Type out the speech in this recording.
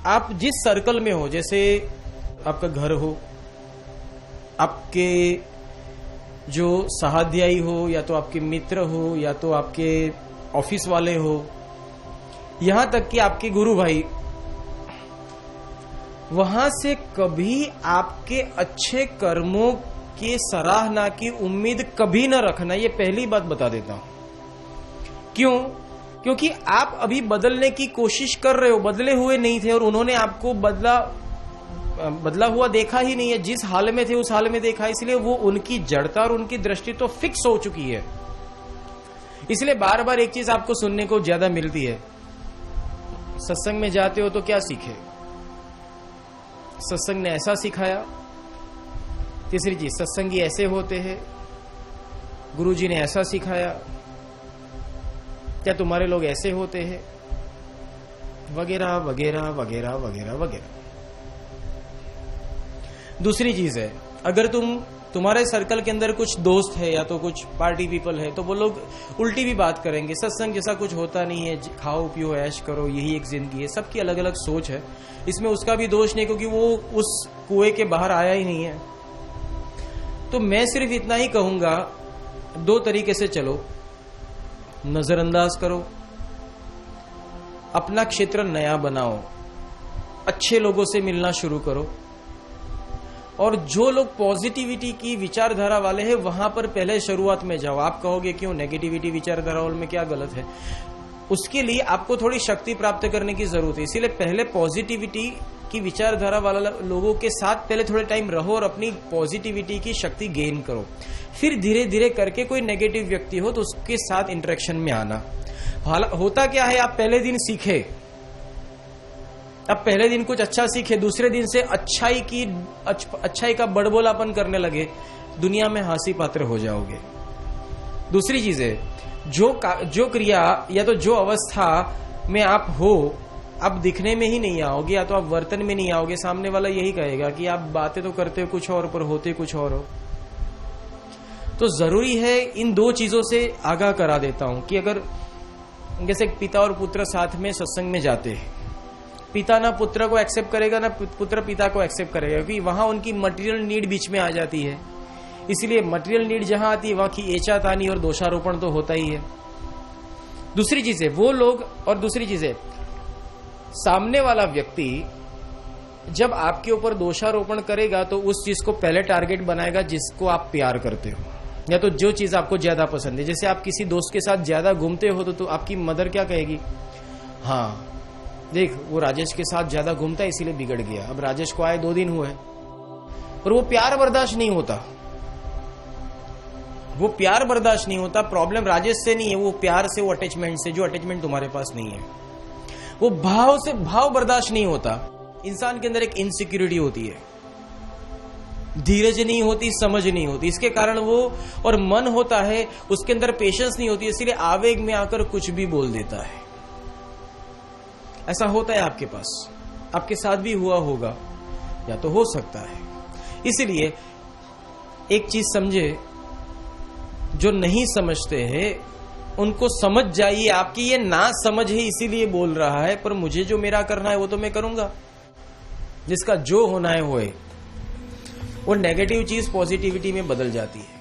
आप जिस सर्कल में हो, जैसे आपका घर हो, आपके जो सहाध्यायी हो, या तो आपके मित्र हो, या तो आपके ऑफिस वाले हो, यहां तक कि आपके गुरु भाई, वहां से कभी आपके अच्छे कर्मों की सराहना की उम्मीद कभी न रखना। ये पहली बात बता देता हूं। क्यों? क्योंकि आप अभी बदलने की कोशिश कर रहे हो, बदले हुए नहीं थे, और उन्होंने आपको बदला हुआ देखा ही नहीं है। जिस हाल में थे उस हाल में देखा, इसलिए वो उनकी जड़ता और उनकी दृष्टि तो फिक्स हो चुकी है। इसलिए बार बार एक चीज आपको सुनने को ज्यादा मिलती है, सत्संग में जाते हो तो क्या सीखे? सत्संग ने ऐसा सिखाया। तीसरी चीज, सत्संगी ऐसे होते हैं, गुरुजी ने ऐसा सिखाया, क्या तुम्हारे लोग ऐसे होते हैं, वगैरह वगैरह वगैरह वगैरह वगैरह। दूसरी चीज है, अगर तुम्हारे सर्कल के अंदर कुछ दोस्त है या तो कुछ पार्टी पीपल है, तो वो लोग उल्टी भी बात करेंगे, सत्संग जैसा कुछ होता नहीं है, खाओ पियो ऐश करो, यही एक जिंदगी है। सबकी अलग अलग सोच है, इसमें उसका भी दोष नहीं, क्योंकि वो उस कुएं के बाहर आया ही नहीं है। तो मैं सिर्फ इतना ही कहूंगा, दो तरीके से चलो, नजरअंदाज करो, अपना क्षेत्र नया बनाओ, अच्छे लोगों से मिलना शुरू करो, और जो लोग पॉजिटिविटी की विचारधारा वाले हैं वहां पर पहले शुरुआत में जाओ। आप कहोगे क्यों, नेगेटिविटी विचारधारा में क्या गलत है? उसके लिए आपको थोड़ी शक्ति प्राप्त करने की जरूरत है, इसीलिए पहले पॉजिटिविटी की विचारधारा वाला लोगों के साथ पहले थोड़े टाइम रहो और अपनी पॉजिटिविटी की शक्ति गेन करो। फिर धीरे धीरे करके कोई नेगेटिव व्यक्ति हो तो उसके साथ इंटरेक्शन में आना। होता क्या है, आप पहले दिन सीखे, अब पहले दिन कुछ अच्छा सीखे, दूसरे दिन से अच्छाई का बड़बोलापन करने लगे, दुनिया में हास्य पात्र हो जाओगे। दूसरी चीज है, जो क्रिया या तो जो अवस्था में आप हो, आप दिखने में ही नहीं आओगे, या तो आप वर्तन में नहीं आओगे। सामने वाला यही कहेगा कि आप बातें तो करते हो कुछ और पर होते कुछ और हो। तो जरूरी है इन दो चीजों से आगाह करा देता हूं कि अगर जैसे पिता और पुत्र साथ में सत्संग में जाते हैं, पिता ना पुत्र को एक्सेप्ट करेगा, ना पुत्र पिता को एक्सेप्ट करेगा, क्योंकि वहां उनकी मटेरियल नीड बीच में आ जाती है। इसलिए मटेरियल नीड जहां आती है वहां की एचातानी और दोषारोपण तो होता ही है। दूसरी चीज है वो लोग, और दूसरी चीज है सामने वाला व्यक्ति जब आपके ऊपर दोषारोपण करेगा तो उस चीज को पहले टारगेट बनाएगा जिसको आप प्यार करते हो, या तो जो चीज आपको ज्यादा पसंद है। जैसे आप किसी दोस्त के साथ ज्यादा घूमते हो तो आपकी मदर क्या कहेगी, हाँ देख वो राजेश के साथ ज्यादा घूमता है इसीलिए बिगड़ गया, अब राजेश को आए 2 दिन हुए। और वो प्यार बर्दाश्त नहीं होता, वो प्यार बर्दाश्त नहीं होता। प्रॉब्लम राजेश से नहीं है, वो प्यार से, वो अटैचमेंट से, जो अटैचमेंट तुम्हारे पास नहीं है। वो भाव से, भाव बर्दाश्त नहीं होता। इंसान के अंदर एक इनसिक्योरिटी होती है, धीरज नहीं होती, समझ नहीं होती, इसके कारण वो, और मन होता है उसके अंदर पेशेंस नहीं होती, इसलिए आवेग में आकर कुछ भी बोल देता है। ऐसा होता है आपके पास, आपके साथ भी हुआ होगा या तो हो सकता है। इसलिए एक चीज समझे, जो नहीं समझते हैं उनको समझ जाइए, आपकी ये ना समझ है इसीलिए बोल रहा है, पर मुझे जो मेरा करना है वो तो मैं करूंगा, जिसका जो होना है होए। वो नेगेटिव चीज पॉजिटिविटी में बदल जाती है।